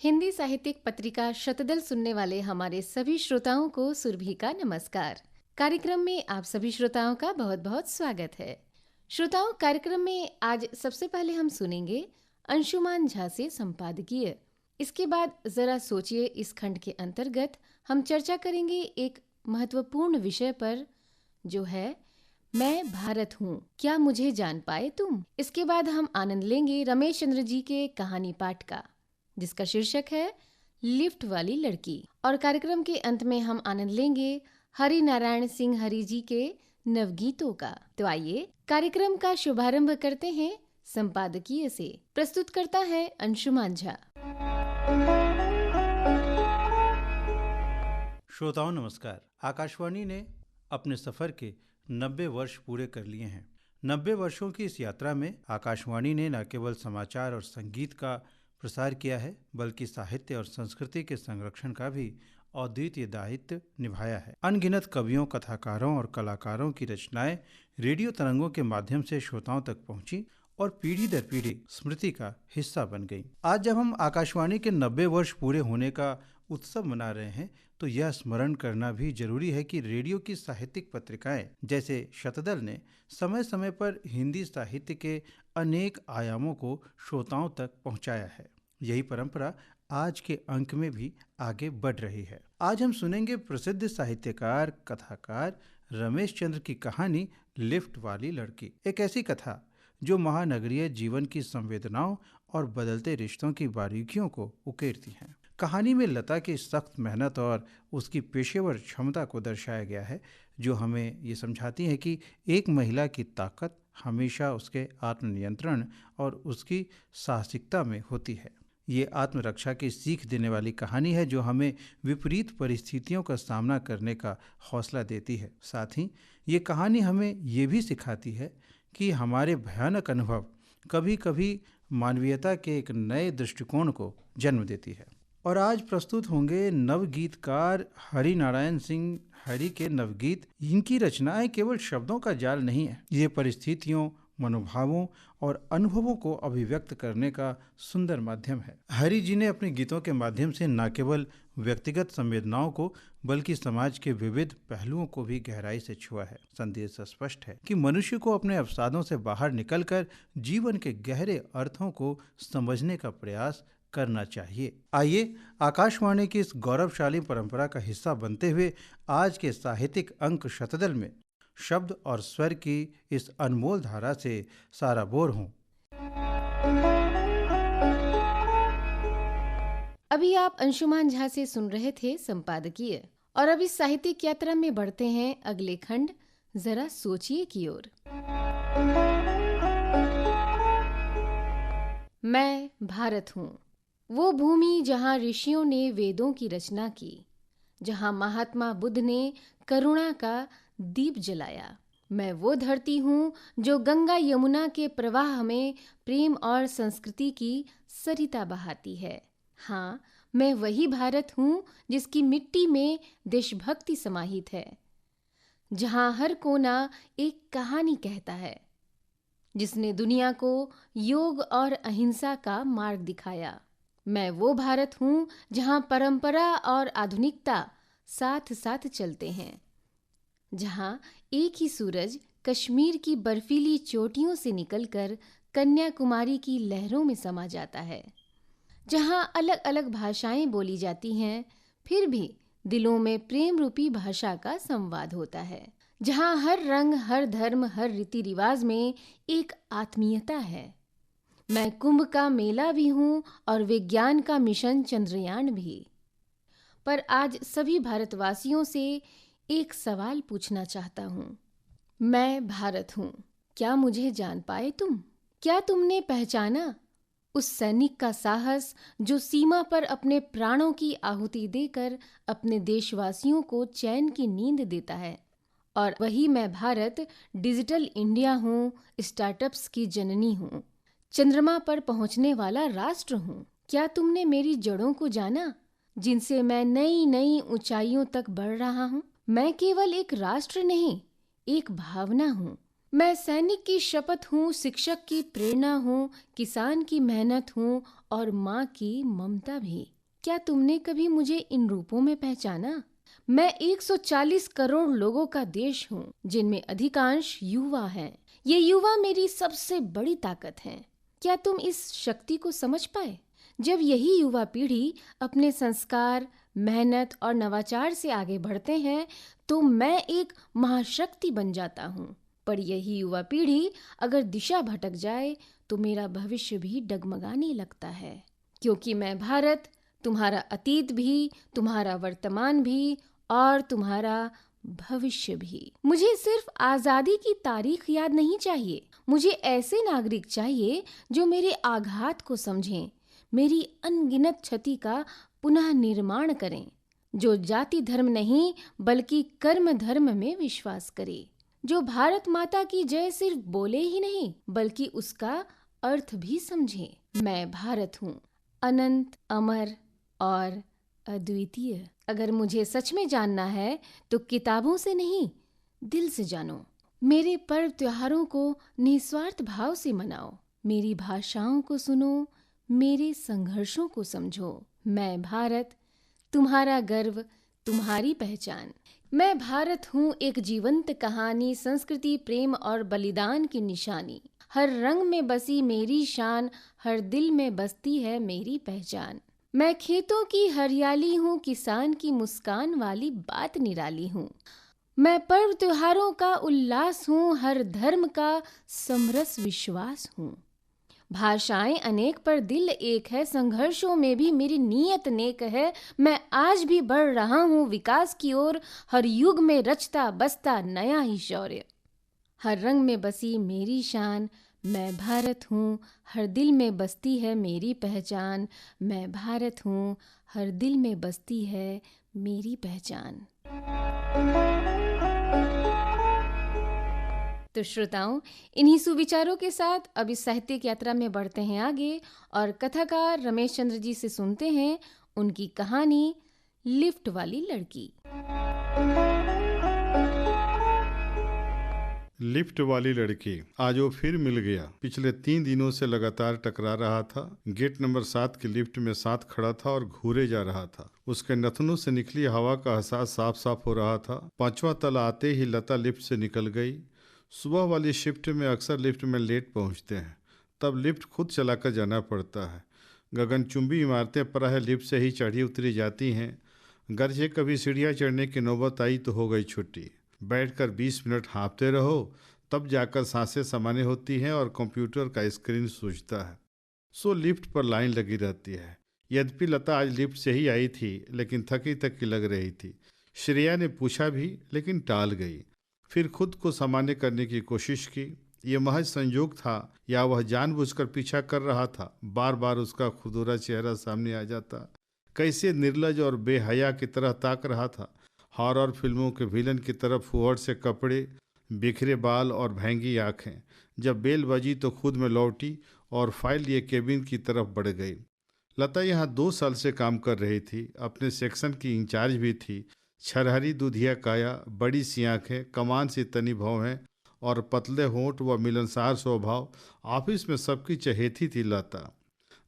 हिंदी साहित्यिक पत्रिका शतदल सुनने वाले हमारे सभी श्रोताओं को सुरभि का नमस्कार। कार्यक्रम में आप सभी श्रोताओं का बहुत बहुत स्वागत है। श्रोताओं, कार्यक्रम में आज सबसे पहले हम सुनेंगे अंशुमान झा से संपादकीय। इसके बाद जरा सोचिए इस खंड के अंतर्गत हम चर्चा करेंगे एक महत्वपूर्ण विषय पर, जो है मैं भारत हूँ, क्या मुझे जान पाए तुम। इसके बाद हम आनंद लेंगे रमेश चंद्र जी के कहानी पाठ का, जिसका शीर्षक है लिफ्ट वाली लड़की। और कार्यक्रम के अंत में हम आनंद लेंगे हरि नारायण सिंह हरि जी के नवगीतों का। तो आइए कार्यक्रम का शुभारंभ करते हैं संपादकीय से। प्रस्तुत करता है अंशुमान झा। श्रोताओं नमस्कार। आकाशवाणी ने अपने सफर के 90 वर्ष पूरे कर लिए हैं। 90 वर्षों की इस यात्रा में आकाशवाणी ने न केवल समाचार और संगीत का प्रसार किया है, बल्कि साहित्य और संस्कृति के संरक्षण का भी अद्वितीय दायित्व निभाया है। अनगिनत कवियों, कथाकारों और कलाकारों की रचनाएं रेडियो तरंगों के माध्यम से श्रोताओं तक पहुंची और पीढ़ी दर पीढ़ी स्मृति का हिस्सा बन गई। आज जब हम आकाशवाणी के 90 वर्ष पूरे होने का उत्सव मना रहे हैं, तो यह स्मरण करना भी जरूरी है कि रेडियो की साहित्यिक पत्रिकाएं जैसे शतदल ने समय समय पर हिंदी साहित्य के अनेक आयामों को श्रोताओं तक पहुंचाया है। यही परंपरा आज के अंक में भी आगे बढ़ रही है। आज हम सुनेंगे प्रसिद्ध साहित्यकार, कथाकार रमेश चंद्र की कहानी लिफ्ट वाली लड़की। एक ऐसी कथा जो महानगरीय जीवन की संवेदनाओं और बदलते रिश्तों की बारीकियों को उकेरती हैं। कहानी में लता की सख्त मेहनत और उसकी पेशेवर क्षमता को दर्शाया गया है, जो हमें ये समझाती है कि एक महिला की ताकत हमेशा उसके आत्मनियंत्रण और उसकी साहसिकता में होती है। ये आत्मरक्षा की सीख देने वाली कहानी है, जो हमें विपरीत परिस्थितियों का सामना करने का हौसला देती है। साथ ही ये कहानी हमें ये भी सिखाती है कि हमारे भयानक अनुभव कभी कभी मानवीयता के एक नए दृष्टिकोण को जन्म देती है। और आज प्रस्तुत होंगे नवगीतकार हरि नारायण सिंह हरि के नवगीत। इनकी रचनाएं केवल शब्दों का जाल नहीं है, ये परिस्थितियों, मनोभावों और अनुभवों को अभिव्यक्त करने का सुंदर माध्यम है। हरि जी ने अपने गीतों के माध्यम से न केवल व्यक्तिगत संवेदनाओं को, बल्कि समाज के विविध पहलुओं को भी गहराई से छुआ है। संदेश स्पष्ट है कि मनुष्य को अपने अवसादों से बाहर निकलकर जीवन के गहरे अर्थों को समझने का प्रयास करना चाहिए। आइए आकाशवाणी की इस गौरवशाली परंपरा का हिस्सा बनते हुए आज के साहित्यिक अंक शतदल में शब्द और स्वर की इस अनमोल धारा से साराबोर हों। अभी आप अंशुमान झा से सुन रहे थे संपादकीय, और अब इस साहित्यिक यात्रा में बढ़ते हैं अगले खंड जरा सोचिए की ओर। मैं भारत हूँ, वो भूमि जहाँ ऋषियों ने वेदों की रचना की, जहाँ महात्मा बुद्ध ने करुणा का दीप जलाया। मैं वो धरती हूँ जो गंगा यमुना के प्रवाह में प्रेम और संस्कृति की सरिता बहाती है। हाँ, मैं वही भारत हूँ जिसकी मिट्टी में देशभक्ति समाहित है, जहाँ हर कोना एक कहानी कहता है, जिसने दुनिया को योग और अहिंसा का मार्ग दिखाया। मैं वो भारत हूँ जहाँ परंपरा और आधुनिकता साथ साथ चलते हैं, जहाँ एक ही सूरज कश्मीर की बर्फीली चोटियों से निकलकर कन्याकुमारी की लहरों में समा जाता है, जहाँ अलग अलग भाषाएं बोली जाती हैं, फिर भी दिलों में प्रेम रूपी भाषा का संवाद होता है, जहाँ हर रंग, हर धर्म, हर रीति रिवाज में एक आत्मीयता है। मैं कुंभ का मेला भी हूँ और विज्ञान का मिशन चंद्रयान भी। पर आज सभी भारतवासियों से एक सवाल पूछना चाहता हूँ। मैं भारत हूँ, क्या मुझे जान पाए तुम? क्या तुमने पहचाना उस सैनिक का साहस जो सीमा पर अपने प्राणों की आहुति देकर अपने देशवासियों को चैन की नींद देता है? और वही मैं भारत डिजिटल इंडिया हूँ, स्टार्टअप्स की जननी हूँ, चंद्रमा पर पहुँचने वाला राष्ट्र हूँ। क्या तुमने मेरी जड़ों को जाना, जिनसे मैं नई नई ऊंचाइयों तक बढ़ रहा हूँ? मैं केवल एक राष्ट्र नहीं, एक भावना हूँ। मैं सैनिक की शपथ हूँ, शिक्षक की प्रेरणा हूँ, किसान की मेहनत हूँ और माँ की ममता भी। क्या तुमने कभी मुझे इन रूपों में पहचाना? मैं 140 करोड़ लोगों का देश हूँ, जिनमें अधिकांश युवा हैं। ये युवा मेरी सबसे बड़ी ताकत हैं। क्या तुम इस शक्ति को समझ पाए? जब यही युवा पीढ़ी अपने संस्कार, मेहनत और नवाचार से आगे बढ़ते हैं, तो मैं एक महाशक्ति बन जाता हूँ। पर यही युवा पीढ़ी अगर दिशा भटक जाए, तो मेरा भविष्य भी डगमगाने लगता है। क्योंकि मैं भारत, तुम्हारा अतीत भी, तुम्हारा वर्तमान भी और तुम्हारा भविष्य भी। मुझे सिर्फ आजादी की तारीख याद नहीं चाहिए, मुझे ऐसे नागरिक चाहिए जो मेरे आघात को समझें, मेरी अनगिनत क्षति का पुनः निर्माण करें, जो जाति धर्म नहीं बल्कि कर्म धर्म में विश्वास करे, जो भारत माता की जय सिर्फ बोले ही नहीं बल्कि उसका अर्थ भी समझे। मैं भारत हूँ, अनंत, अमर और अद्वितीय। अगर मुझे सच में जानना है तो किताबों से नहीं, दिल से जानो। मेरे पर्व त्योहारों को निस्वार्थ भाव से मनाओ, मेरी भाषाओं को सुनो, मेरे संघर्षों को समझो। मैं भारत, तुम्हारा गर्व, तुम्हारी पहचान। मैं भारत हूँ, एक जीवंत कहानी, संस्कृति, प्रेम और बलिदान की निशानी। हर रंग में बसी मेरी शान, हर दिल में बसती है मेरी पहचान। मैं खेतों की हरियाली हूँ, किसान की मुस्कान वाली बात निराली हूँ। मैं पर्व त्योहारों का उल्लास हूँ, हर धर्म का समरस विश्वास हूँ। भाषाएं अनेक पर दिल एक है, संघर्षों में भी मेरी नीयत नेक है। मैं आज भी बढ़ रहा हूँ विकास की ओर, हर युग में रचता बसता नया ही शौर्य। हर रंग में बसी मेरी शान, मैं भारत हूँ, हर दिल में बसती है मेरी पहचान। मैं भारत हूँ, हर दिल में बसती है मेरी पहचान। तो श्रोताओं, इन्हीं सुविचारों के साथ अब इस साहित्यिक यात्रा में बढ़ते हैं आगे और कथाकार रमेश चंद्र जी से सुनते हैं उनकी कहानी लिफ्ट वाली लड़की। लिफ्ट वाली लड़की। आज वो फिर मिल गया। पिछले 3 दिनों से लगातार टकरा रहा था। गेट नंबर 7 की लिफ्ट में साथ खड़ा था और घूरे जा रहा था। उसके नथनों से निकली हवा का एहसास साफ साफ हो रहा था। 5वां तला आते ही लता लिफ्ट से निकल गई। सुबह वाली शिफ्ट में अक्सर लिफ्ट में लेट पहुंचते हैं, तब लिफ्ट खुद चलाकर जाना पड़ता है। गगनचुंबी इमारतें प्रायः लिफ्ट से ही चढ़ी उतरी जाती हैं। गर्जे कभी सीढ़ियाँ चढ़ने की नौबत आई तो हो गई छुट्टी। बैठकर 20 मिनट हाँफते रहो, तब जाकर सांसें सामान्य होती हैं और कंप्यूटर का स्क्रीन सूझता है। सो लिफ्ट पर लाइन लगी रहती है। यद्यपि लता आज लिफ्ट से ही आई थी, लेकिन थकी थकी लग रही थी। श्रेया ने पूछा भी, लेकिन टाल गई। फिर खुद को सामान्य करने की कोशिश की। ये महज संयोग था या वह जानबूझकर पीछा कर रहा था? बार बार उसका खुदूरा चेहरा सामने आ जाता। कैसे निर्लज और बेहया की तरह ताक रहा था। हॉरर फिल्मों के विलन की तरह फुहड़ से कपड़े, बिखरे बाल और भैंगी आंखें। जब बेल बजी तो खुद में लौटी और फाइल लिए केबिन की तरफ बढ़ गई। लता यहाँ 2 साल से काम कर रही थी। अपने सेक्शन की इंचार्ज भी थी। छरहरी दूधिया काया, बड़ी सी आंखें, कमान सी तनी भौहें और पतले होंठ व मिलनसार स्वभाव। ऑफिस में सबकी चहेती थी लता।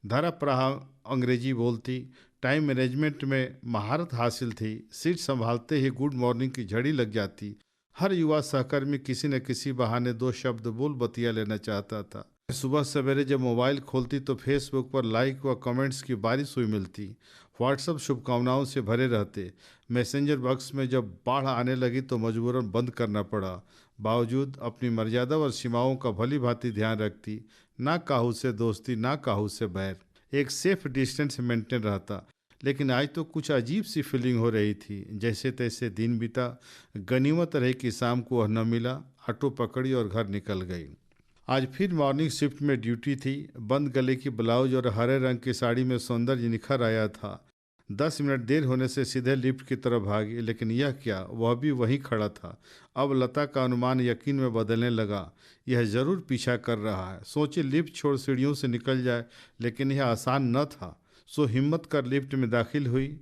धरा प्रहा अंग्रेजी बोलती, टाइम मैनेजमेंट में महारत हासिल थी। सीट संभालते ही गुड मॉर्निंग की झड़ी लग जाती। हर युवा सहकर्मी किसी न किसी बहाने 2 शब्द बोल बतिया लेना चाहता था। सुबह सवेरे जब मोबाइल खोलती तो फेसबुक पर लाइक व कमेंट्स की बारिश हुई मिलती। व्हाट्सएप शुभकामनाओं से भरे रहते। मैसेंजर बॉक्स में जब बाढ़ आने लगी तो मजबूरन बंद करना पड़ा। बावजूद अपनी मर्यादा और सीमाओं का भली भांति ध्यान रखती। ना काहू से दोस्ती, ना काहू से बैर, एक सेफ डिस्टेंस मेंटेन रहता। लेकिन आज तो कुछ अजीब सी फीलिंग हो रही थी। जैसे तैसे दिन बीता। गनीमत रही कि शाम को वह न मिला। ऑटो पकड़ी और घर निकल गई। आज फिर मॉर्निंग शिफ्ट में ड्यूटी थी। बंद गले की ब्लाउज और हरे रंग की साड़ी में सौंदर्य निखर आया था। 10 मिनट देर होने से सीधे लिफ्ट की तरफ भागी, लेकिन यह क्या, वह भी वहीं खड़ा था। अब लता का अनुमान यकीन में बदलने लगा। यह जरूर पीछा कर रहा है। सोची लिफ्ट छोड़ सीढ़ियों से निकल जाए, लेकिन यह आसान न था। सो हिम्मत कर लिफ्ट में दाखिल हुई।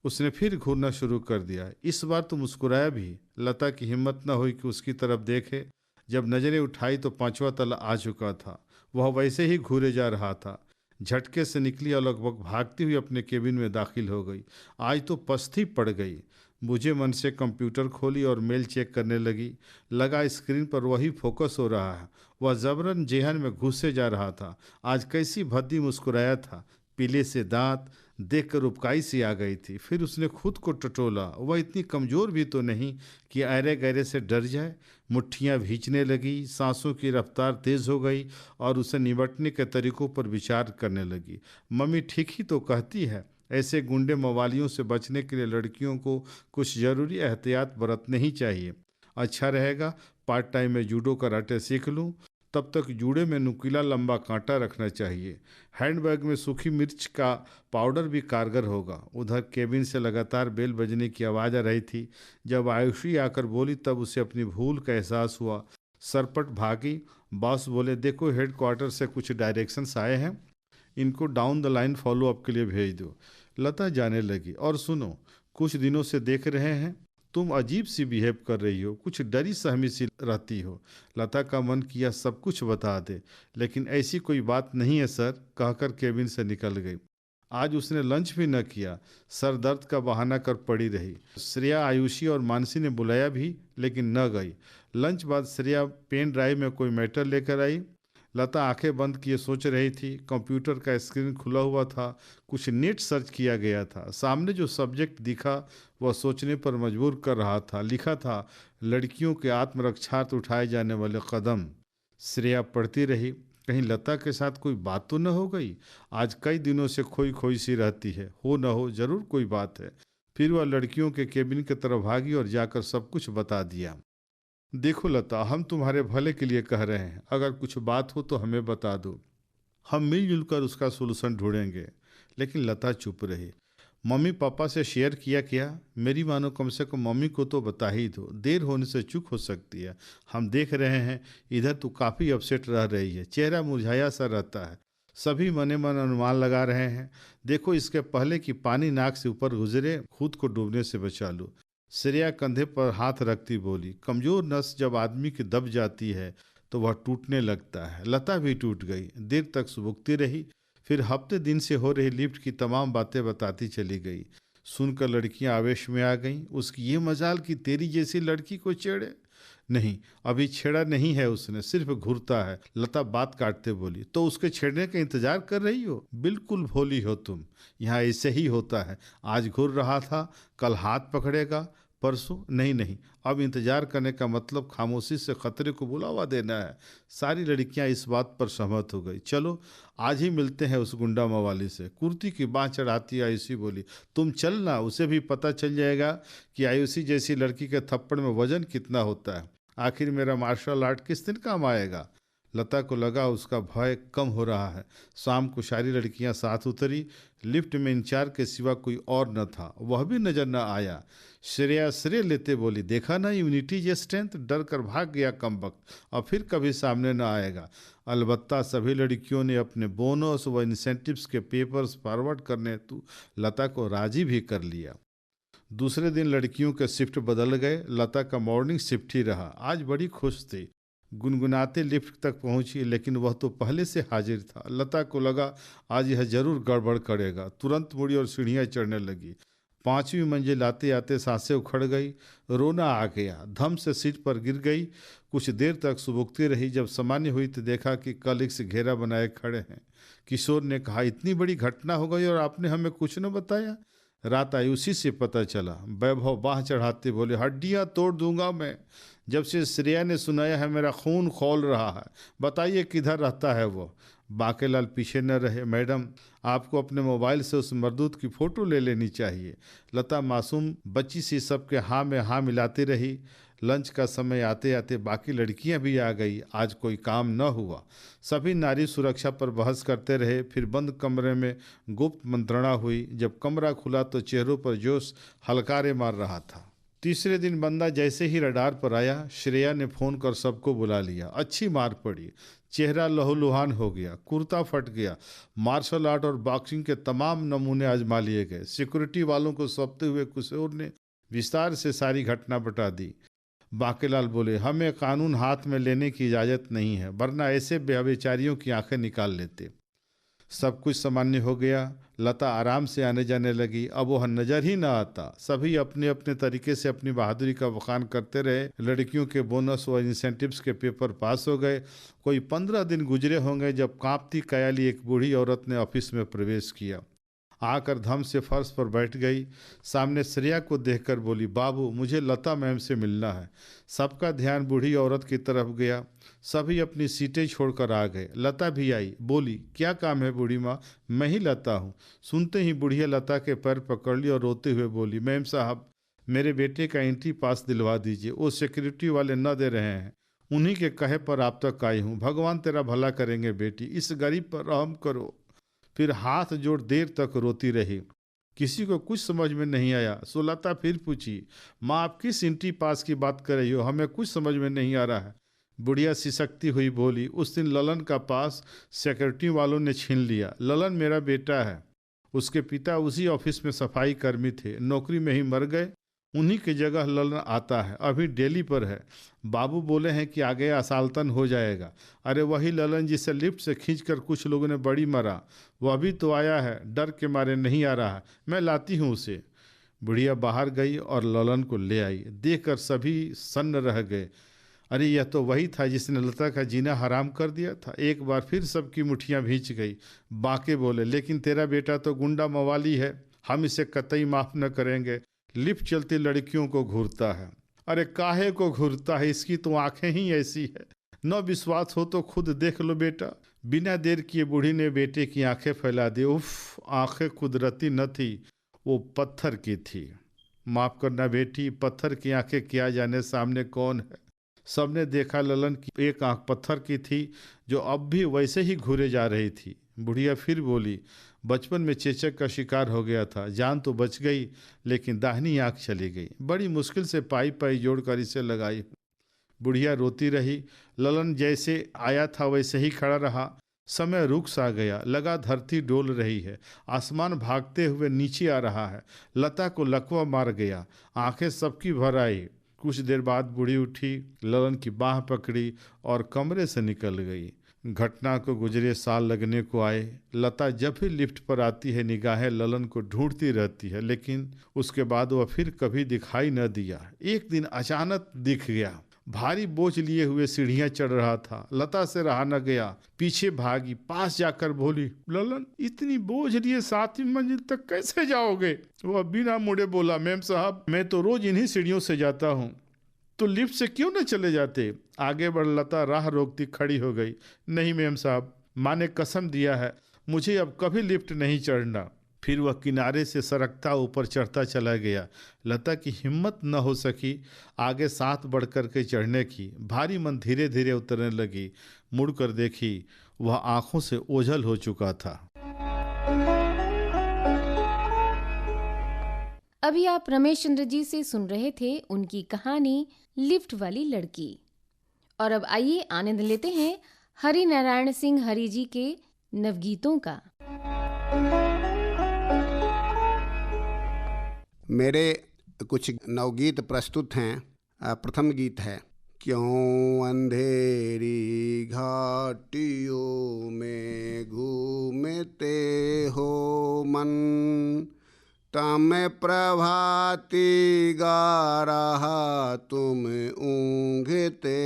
उसने फिर घूरना शुरू कर दिया। इस बार तो मुस्कुराया भी। लता की हिम्मत न हुई कि उसकी तरफ देखे। जब नजरें उठाई तो 5वां तला आ चुका था। वह वैसे ही घूरे जा रहा था झटके से निकली और लगभग भागती हुई अपने केबिन में दाखिल हो गई। आज तो पछती पड़ गई। मुझे मन से कंप्यूटर खोली और मेल चेक करने लगी। लगा स्क्रीन पर वही फोकस हो रहा है। वह जबरन जेहन में घुसे जा रहा था। आज कैसी भद्दी मुस्कुराया था। पीले से दांत देखकर उबकाई सी आ गई थी। फिर उसने खुद को टटोला। वह इतनी कमजोर भी तो नहीं कि ऐरे गैरे से डर जाए। मुट्ठियां भींचने लगी, सांसों की रफ्तार तेज हो गई और उसे निपटने के तरीकों पर विचार करने लगी। मम्मी ठीक ही तो कहती है, ऐसे गुंडे मवालियों से बचने के लिए लड़कियों को कुछ जरूरी एहतियात बरतने ही चाहिए। अच्छा रहेगा पार्ट टाइम में जूडो कराटे सीख लूं। तब तक जूड़े में नुकीला लंबा कांटा रखना चाहिए। हैंडबैग में सूखी मिर्च का पाउडर भी कारगर होगा। उधर केबिन से लगातार बेल बजने की आवाज़ आ रही थी। जब आयुषी आकर बोली तब उसे अपनी भूल का एहसास हुआ। सरपट भागी। बॉस बोले, देखो हेडक्वार्टर से कुछ डायरेक्शंस आए हैं, इनको down the line follow up के लिए भेज दो। लता जाने लगी, और सुनो, कुछ दिनों से देख रहे हैं तुम अजीब सी बिहेव कर रही हो, कुछ डरी सहमी सी रहती हो। लता का मन किया सब कुछ बता दे, लेकिन ऐसी कोई बात नहीं है सर, कहकर केबिन से निकल गई। आज उसने लंच भी न किया। सर दर्द का बहाना कर पड़ी रही। श्रेया, आयुषी और मानसी ने बुलाया भी लेकिन न गई। लंच बाद श्रेया पेन ड्राइव में कोई मैटर लेकर आई। लता आंखें बंद किए सोच रही थी। कंप्यूटर का स्क्रीन खुला हुआ था। कुछ नेट सर्च किया गया था। सामने जो सब्जेक्ट दिखा वह सोचने पर मजबूर कर रहा था। लिखा था, लड़कियों के आत्मरक्षार्थ उठाए जाने वाले कदम। श्रेया पढ़ती रही। कहीं लता के साथ कोई बात तो न हो गई। आज कई दिनों से खोई खोई सी रहती है। हो न हो जरूर कोई बात है। फिर वह लड़कियों के केबिन की तरफ भागी और जाकर सब कुछ बता दिया। देखो लता, हम तुम्हारे भले के लिए कह रहे हैं, अगर कुछ बात हो तो हमें बता दो, हम मिलजुल कर उसका सोल्यूशन ढूंढेंगे। लेकिन लता चुप रही। मम्मी पापा से शेयर किया क्या? मेरी मानो कम से कम मम्मी को तो बता ही दो, देर होने से चूक हो सकती है। हम देख रहे हैं इधर तो काफ़ी अपसेट रह रही है, चेहरा मुरझाया सा रहता है। सभी मने मन अनुमान लगा रहे हैं। देखो, इसके पहले कि पानी नाक से ऊपर गुजरे, खुद को डूबने से बचा लो। श्रेया कंधे पर हाथ रखती बोली, कमजोर नस जब आदमी की दब जाती है तो वह टूटने लगता है। लता भी टूट गई। देर तक सुबुकती रही। फिर हफ्ते दिन से हो रही लिफ्ट की तमाम बातें बताती चली गई। सुनकर लड़कियां आवेश में आ गईं। उसकी ये मजाल कि तेरी जैसी लड़की को छेड़े। नहीं, अभी छेड़ा नहीं है उसने, सिर्फ घूरता है। लता बात काटते बोली, तो उसके छेड़ने का इंतजार कर रही हो? बिल्कुल भोली हो तुम। यहाँ ऐसे ही होता है। आज घूर रहा था, कल हाथ पकड़ेगा, परसों नहीं नहीं। अब इंतजार करने का मतलब खामोशी से खतरे को बुलावा देना है। सारी लड़कियां इस बात पर सहमत हो गई। चलो आज ही मिलते हैं उस गुंडा मवाली से। कुर्ती की बाँह चढ़ाती आयुषी बोली, तुम चलना, उसे भी पता चल जाएगा कि आयुषी जैसी लड़की के थप्पड़ में वजन कितना होता है। आखिर मेरा मार्शल आर्ट किस दिन काम आएगा? लता को लगा उसका भय कम हो रहा है। शाम को सारी लड़कियां साथ उतरी। लिफ्ट में इंचार्ज के सिवा कोई और न था, वह भी नजर न आया। श्रेया श्रेय लेते बोली, देखा ना यूनिटी ये स्ट्रेंथ, डर कर भाग गया कमबख्त, और फिर कभी सामने न आएगा। अलबत्ता सभी लड़कियों ने अपने बोनस व इंसेंटिव्स के पेपर्स फॉरवर्ड करने हेतु लता को राजी भी कर लिया। दूसरे दिन लड़कियों के शिफ्ट बदल गए। लता का मॉर्निंग शिफ्ट ही रहा। आज बड़ी खुश थी। गुनगुनाते लिफ्ट तक पहुंची, लेकिन वह तो पहले से हाजिर था। लता को लगा आज यह जरूर गड़बड़ करेगा। तुरंत मुड़ी और सीढ़ियां चढ़ने लगी। 5वीं मंजिल आते आते सांसें उखड़ गई। रोना आ गया। धम से सीट पर गिर गई। कुछ देर तक सुबुकती रही। जब सामान्य हुई तो देखा कि कलीग्स घेरा बनाए खड़े हैं। किशोर ने कहा, इतनी बड़ी घटना हो गई और आपने हमें कुछ न बताया? रात आयुषी से पता चला। वैभव बाह चढ़ाते बोले, हड्डियां तोड़ दूंगा मैं। जब से श्रेया ने सुनाया है मेरा खून खौल रहा है। बताइए किधर रहता है वो? बांकेलाल पीछे न रहे। मैडम, आपको अपने मोबाइल से उस मरदूत की फ़ोटो ले लेनी चाहिए। लता मासूम बच्ची सी सबके हाँ में हाँ मिलाती रही। लंच का समय आते आते बाकी लड़कियां भी आ गई। आज कोई काम न हुआ। सभी नारी सुरक्षा पर बहस करते रहे। फिर बंद कमरे में गुप्त मंत्रणा हुई। जब कमरा खुला तो चेहरों पर जोश हलकारे मार रहा था। तीसरे दिन बंदा जैसे ही रडार पर आया, श्रेया ने फ़ोन कर सबको बुला लिया। अच्छी मार पड़ी। चेहरा लहूलुहान हो गया, कुर्ता फट गया। मार्शल आर्ट और बॉक्सिंग के तमाम नमूने आजमा लिए गए। सिक्योरिटी वालों को सौंपते हुए किशोर ने विस्तार से सारी घटना बता दी। बांकेलाल बोले, हमें कानून हाथ में लेने की इजाज़त नहीं है, वरना ऐसे बेविचारियों की आंखें निकाल लेते। सब कुछ सामान्य हो गया। लता आराम से आने जाने लगी। अब वह नजर ही ना आता। सभी अपने अपने तरीके से अपनी बहादुरी का बखान करते रहे। लड़कियों के बोनस और इंसेंटिव्स के पेपर पास हो गए। कोई 15 दिन गुजरे होंगे जब कांपती कायाली एक बूढ़ी औरत ने ऑफिस में प्रवेश किया। आकर धम से फर्श पर बैठ गई। सामने श्रेया को देखकर बोली, बाबू मुझे लता मैम से मिलना है। सबका ध्यान बूढ़ी औरत की तरफ गया। सभी अपनी सीटें छोड़कर आ गए। लता भी आई। बोली, क्या काम है बूढ़ी माँ? मैं ही लता हूँ। सुनते ही बुढ़िया लता के पैर पकड़ ली और रोते हुए बोली, मैम साहब मेरे बेटे का एंट्री पास दिलवा दीजिए। वो सिक्योरिटी वाले न दे रहे हैं। उन्हीं के कहे पर आप तक आई हूँ। भगवान तेरा भला करेंगे बेटी, इस गरीब पर रहम करो। फिर हाथ जोड़ देर तक रोती रही। किसी को कुछ समझ में नहीं आया। सो लता फिर पूछी, माँ आप किस एंट्री पास की बात कर रही हो? हमें कुछ समझ में नहीं आ रहा है। बुढ़िया सिसकती हुई बोली, उस दिन ललन का पास सिक्योरिटी वालों ने छीन लिया। ललन मेरा बेटा है। उसके पिता उसी ऑफिस में सफाई कर्मी थे, नौकरी में ही मर गए। उन्हीं की जगह ललन आता है, अभी दिल्ली पर है। बाबू बोले हैं कि आगे असाल्तन हो जाएगा। अरे वही ललन जिसे लिफ्ट से खींचकर कुछ लोगों ने बड़ी मारा, वह भी तो आया है। डर के मारे नहीं आ रहा है, मैं लाती हूँ उसे। बुढ़िया बाहर गई और ललन को ले आई। देखकर सभी सन्न रह गए। अरे यह तो वही था जिसने लता का जीना हराम कर दिया था। एक बार फिर सबकी मुठ्ठियां भींच गई। बाके बोले, लेकिन तेरा बेटा तो गुंडा मवाली है, हम इसे कतई माफ न करेंगे। लिफ्ट चलती लड़कियों को घूरता है। अरे काहे को घूरता है, इसकी तो आंखें ही ऐसी है। न विश्वास हो तो खुद देख लो बेटा। बिना देर किए बूढ़ी ने बेटे की आंखें फैला दी। उफ, आंखें कुदरती न थी, वो पत्थर की थी। माफ करना बेटी, पत्थर की आंखें क्या जाने सामने कौन है। सबने देखा ललन की एक आंख पत्थर की थी, जो अब भी वैसे ही घूरे जा रही थी। बुढ़िया फिर बोली, बचपन में चेचक का शिकार हो गया था, जान तो बच गई, लेकिन दाहिनी आंख चली गई। बड़ी मुश्किल से पाई पाई जोड़कर इसे लगाई। बुढ़िया रोती रही। ललन जैसे आया था वैसे ही खड़ा रहा। समय रुक सा गया। लगा धरती डोल रही है, आसमान भागते हुए नीचे आ रहा है। लता को लकवा मार गया। आंखें सबकी भर आई। कुछ देर बाद बूढ़ी उठी, ललन की बाह पकड़ी और कमरे से निकल गई। घटना को गुजरे साल लगने को आए। लता जब भी लिफ्ट पर आती है निगाहें ललन को ढूंढती रहती है, लेकिन उसके बाद वह फिर कभी दिखाई न दिया। एक दिन अचानक दिख गया। भारी बोझ लिए हुए सीढ़ियां चढ़ रहा था। लता से रहा न गया, पीछे भागी। पास जाकर बोली, ललन इतनी बोझ लिए 7वीं मंजिल तक कैसे जाओगे? वह बिना मुड़े बोला, मैम साहब मैं तो रोज इन्हीं सीढ़ियों से जाता हूँ। तो लिफ्ट से क्यों न चले जाते? आगे बढ़ लता राह रोकती खड़ी हो गई। नहीं मैम साहब, माँ ने कसम दिया है, मुझे अब कभी लिफ्ट नहीं चढ़ना। फिर वह किनारे से सरकता ऊपर चढ़ता चला गया। लता की हिम्मत न हो सकी आगे साथ बढ़ कर के चढ़ने की। भारी मन धीरे धीरे उतरने लगी। मुड़कर देखी, वह आंखों से ओझल हो चुका था। अभी आप रमेश चंद्र जी से सुन रहे थे उनकी कहानी लिफ्ट वाली लड़की। और अब आइए आनंद लेते हैं हरि नारायण सिंह हरि जी के नवगीतों का। मेरे कुछ नवगीत प्रस्तुत हैं। प्रथम गीत है, क्यों अंधेरी घाटियों में घूमते हो मन, तम प्रभाती गा रहा तुम ऊँघते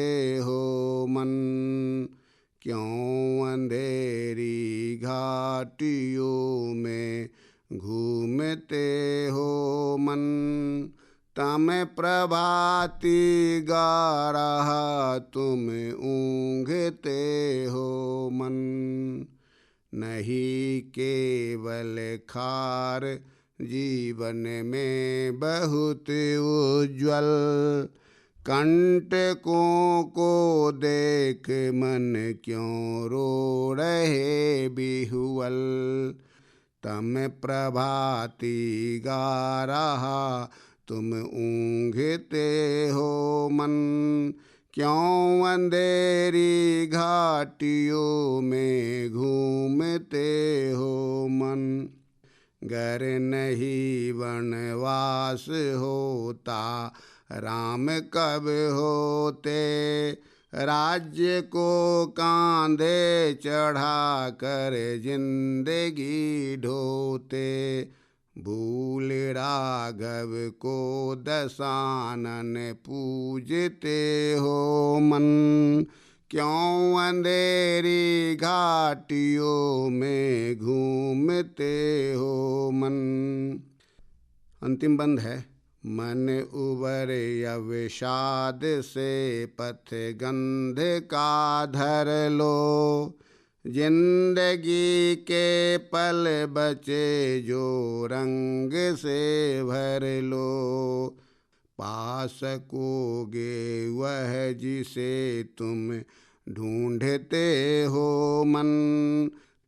हो मन। क्यों अंधेरी घाटियों में घूमते हो मन, तम प्रभाती गा रहा तुम ऊँघते हो मन। नहीं केवल खार जीवन में बहुत उज्ज्वल, कंटकों को देख मन क्यों रो रहे बिहुअल। तम प्रभाती गा रहा तुम ऊँघते हो मन, क्यों अंधेरी घाटियों में घूमते हो मन। घर नहीं वनवास होता राम कब होते, राज्य को कांधे चढ़ा कर जिंदगी ढोते, भूल राघव को दशानन पूजते हो मन। क्यों अंधेरी घाटियों में घूमते हो मन। अंतिम बंद है। मन उबरे अवसाद से पथ गंध का धर लो, जिंदगी के पल बचे जो रंग से भर लो। पा सकोगे वह जिसे तुम ढूंढते हो मन।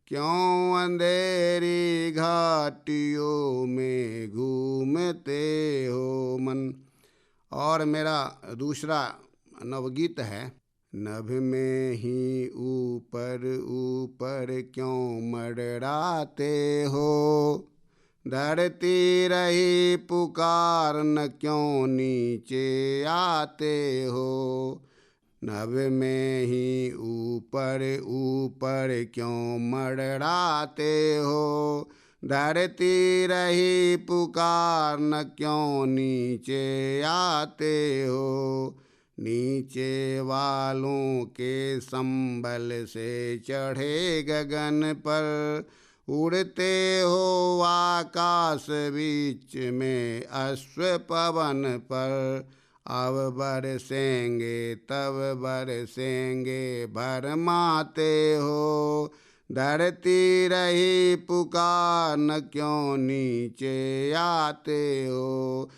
क्यों अंधेरी घाटियों में घूमते हो मन। और मेरा दूसरा नवगीत है। नभ में ही ऊपर ऊपर क्यों मडराते हो, धरती रही पुकार न क्यों नीचे आते हो। नभ में ही ऊपर ऊपर क्यों मडराते हो, धरती रही पुकार न क्यों नीचे आते हो। नीचे वालों के संबल से चढ़े गगन पर, उड़ते हो आकाश बीच में अश्व पवन पर। अब बरसेंगे तब बरसेंगे भरमाते हो, धरती रही पुकार न क्यों नीचे आते हो।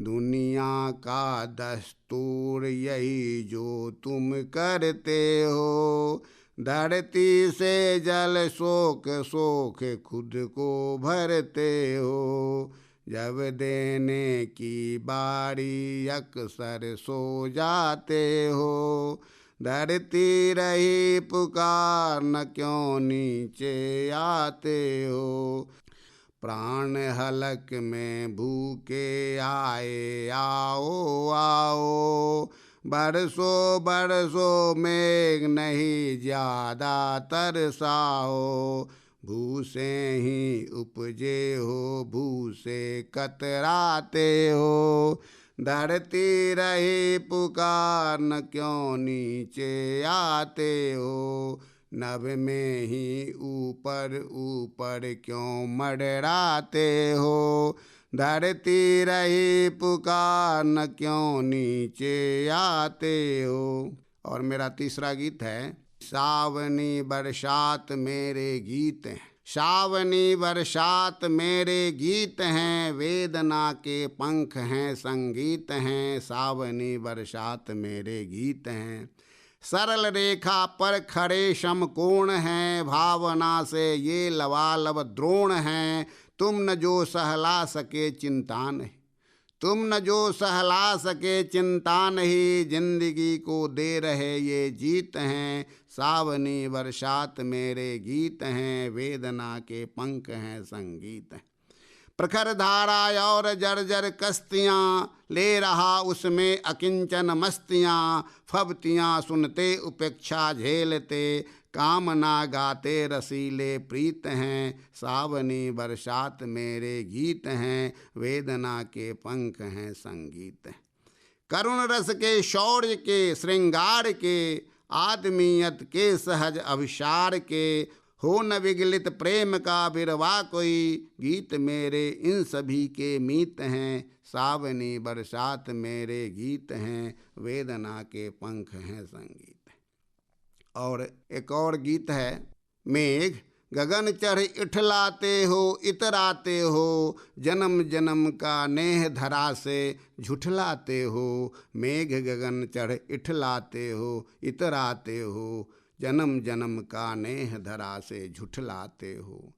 दुनिया का दस्तूर यही जो तुम करते हो, धरती से जल सोख सोख खुद को भरते हो। जब देने की बारी अक्सर सो जाते हो, धरती रही पुकार न क्यों नीचे आते हो। प्राण हलक में भूखे आए आओ आओ, बरसों बरसों मेघ नहीं ज्यादा तरसाओ। भूसे ही उपजे हो भूसे कतराते हो, धरती रही पुकार न क्यों नीचे आते हो। नभ में ही ऊपर ऊपर क्यों मडराते हो, धरती रही पुकार न क्यों नीचे आते हो। और मेरा तीसरा गीत है। सावनी बरसात मेरे गीत हैं, सावनी बरसात मेरे गीत हैं, वेदना के पंख हैं संगीत हैं। सावनी बरसात मेरे गीत हैं, सरल रेखा पर खड़े समकोण हैं, भावना से ये लवालब द्रोण हैं। तुम न जो सहला सके चिंता नहीं, तुम न जो सहला सके चिंता नहीं, जिंदगी को दे रहे ये जीत हैं। सावनी बरसात मेरे गीत हैं, वेदना के पंख हैं संगीत हैं। प्रखर धारा और जर्जर कश्तियाँ, ले रहा उसमें अकिंचन मस्तियाँ। फबतियाँ सुनते उपेक्षा झेलते, कामना गाते रसीले प्रीत हैं। सावनी बरसात मेरे गीत हैं, वेदना के पंख हैं संगीत हैं। करुण रस के शौर्य के श्रृंगार के, आदमियत के सहज अभिसार के, हो न विगलित प्रेम का बिरवा कोई, गीत मेरे इन सभी के मीत हैं। सावनी बरसात मेरे गीत हैं, वेदना के पंख हैं संगीत। और एक और गीत है। मेघ गगन चढ़ इठलाते हो इतराते हो, जन्म जन्म का नेह धरा से झुठलाते हो। मेघ गगन चढ़ इठलाते हो इतराते हो, जन्म जन्म का नेह धरा से झुठलाते हो।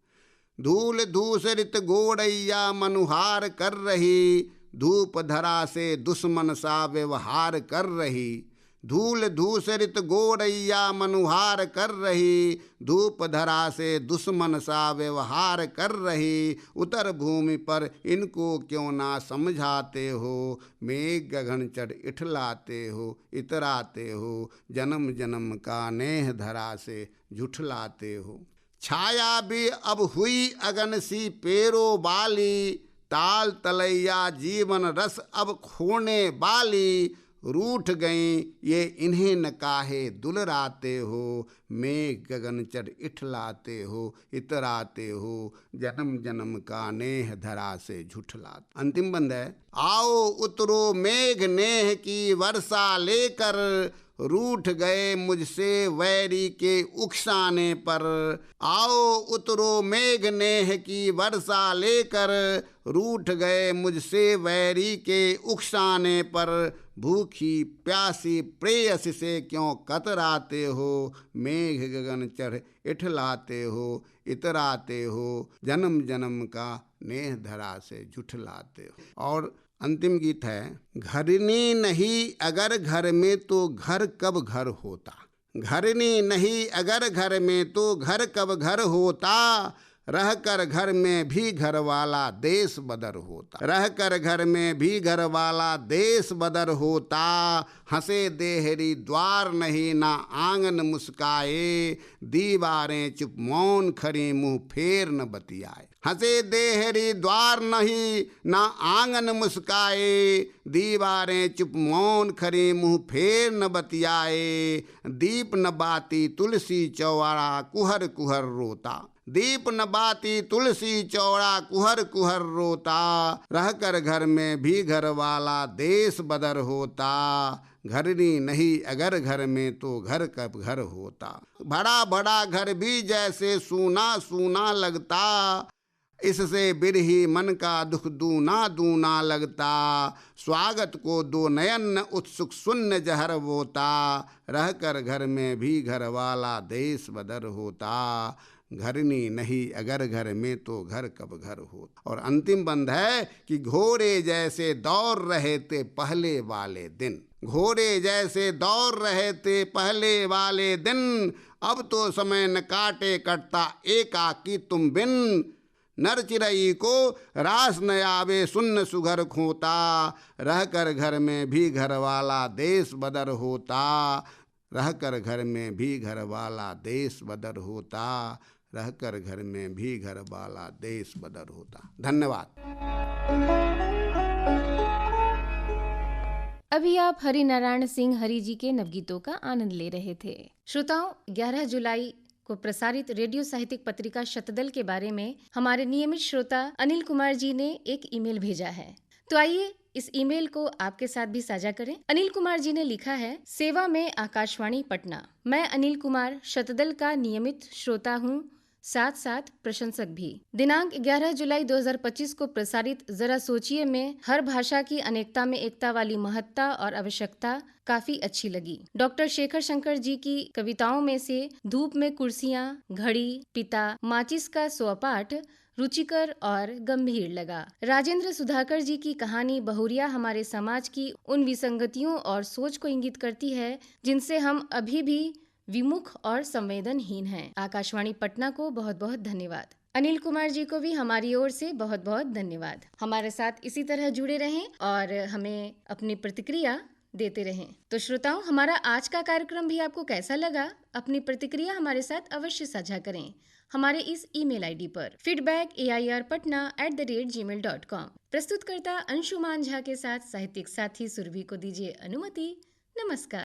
धूल धूसरित गोड़ैया मनुहार कर रही, धूप धरा से दुश्मन सा व्यवहार कर रही। धूल धूसरित गोरैया मनुहार कर रही, धूप धरा से दुश्मन सा व्यवहार कर रही। उतर भूमि पर इनको क्यों ना समझाते हो, मेघ गगन चढ़ इठलाते हो, इतराते हो, जन्म जन्म का नेह धरा से झुठलाते हो। छाया भी अब हुई अगन सी पेरो बाली, ताल तलैया जीवन रस अब खोने वाली। रूठ गई ये इन्हें न काहे दुलराते हो, मेघ गगन चढ़ इठलाते हो, इतराते हो, जन्म जन्म का नेह धरा से झुठलाते। अंतिम बंद है। आओ उतरो मेघ नेह की वर्षा लेकर, रूठ गए मुझसे वैरी के उकसाने पर। आओ उतरो मेघ नेह की वर्षा लेकर, रूठ गए मुझसे वैरी के उकसाने पर। भूखी प्यासी प्रेयसी से क्यों कतराते हो, मेघ गगन चढ़ इठलाते हो, इतराते हो, जन्म जन्म का नेह धरा से झुठलाते हो। और अंतिम गीत है। घरनी नहीं अगर घर में तो घर कब घर होता, घरनी नहीं अगर घर में तो घर कब घर होता। रहकर घर में भी घर वाला देश बदर होता, रहकर घर में भी घर वाला देश बदर होता। हंसे देहरी द्वार नहीं ना आंगन मुस्काए, दीवारें चुप मौन खड़ी मुंह फेर न बतियाए। हंसे देहरी द्वार नहीं ना आंगन मुस्काए, दीवारें चुप मौन खड़ी मुंह फेर न बतियाए। दीप न बाती तुलसी चौड़ा कुहर कुहर रोता, दीप न बाती तुलसी चौड़ा कुहर कुहर रोता। रहकर घर में भी घर वाला देश बदर होता, घरनी नहीं अगर घर में तो घर कब घर होता। बड़ा बड़ा घर भी जैसे सूना सूना लगता, इससे बिरही मन का दुख दूना दूना लगता। स्वागत को दो नयन उत्सुक शून्य जहर बोता, रहकर घर में भी घर वाला देश बदर होता। घरनी नहीं अगर घर में तो घर कब घर होता। और अंतिम बंद है कि घोड़े जैसे दौड़ रहे थे पहले वाले दिन, घोड़े जैसे दौड़ रहे थे पहले वाले दिन। अब तो समय न काटे कटता एकाकी तुम बिन, नर चिरई को रास न आवे सुन्न सुघर खोता। रहकर घर में भी घर वाला देश बदर होता, रहकर घर में भी घर वाला देश बदर होता, रहकर घर में भी घर वाला देश बदर होता। धन्यवाद। अभी आप हरिनारायण सिंह हरि जी के नवगीतों का आनंद ले रहे थे। श्रोताओं, 11 जुलाई को प्रसारित रेडियो साहित्यिक पत्रिका शतदल के बारे में हमारे नियमित श्रोता अनिल कुमार जी ने एक ईमेल भेजा है, तो आइए इस ईमेल को आपके साथ भी साझा करें। अनिल कुमार जी ने लिखा है, सेवा में आकाशवाणी पटना। मैं अनिल कुमार शतदल का नियमित श्रोता हूँ, साथ साथ प्रशंसक भी। दिनांक 11 जुलाई 2025 को प्रसारित जरा सोचिए में हर भाषा की अनेकता में एकता वाली महत्ता और आवश्यकता काफी अच्छी लगी। डॉक्टर शेखर शंकर जी की कविताओं में से धूप में कुर्सियाँ, घड़ी, पिता, माचिस का स्वपाठ रुचिकर और गंभीर लगा। राजेंद्र सुधाकर जी की कहानी बहुरिया हमारे समाज की उन विसंगतियों और सोच को इंगित करती है जिनसे हम अभी भी विमुख और संवेदनहीन हैं। आकाशवाणी पटना को बहुत बहुत धन्यवाद। अनिल कुमार जी को भी हमारी ओर से बहुत बहुत धन्यवाद। हमारे साथ इसी तरह जुड़े रहें और हमें अपनी प्रतिक्रिया देते रहें। तो श्रोताओं, हमारा आज का कार्यक्रम भी आपको कैसा लगा? अपनी प्रतिक्रिया हमारे साथ अवश्य साझा करें हमारे इस ईमेल आईडी पर feedback@airpatna@gmail.com। प्रस्तुतकर्ता अंशुमान झा के साथ साहित्यिक साथी सुरभि को दीजिए अनुमति। नमस्कार।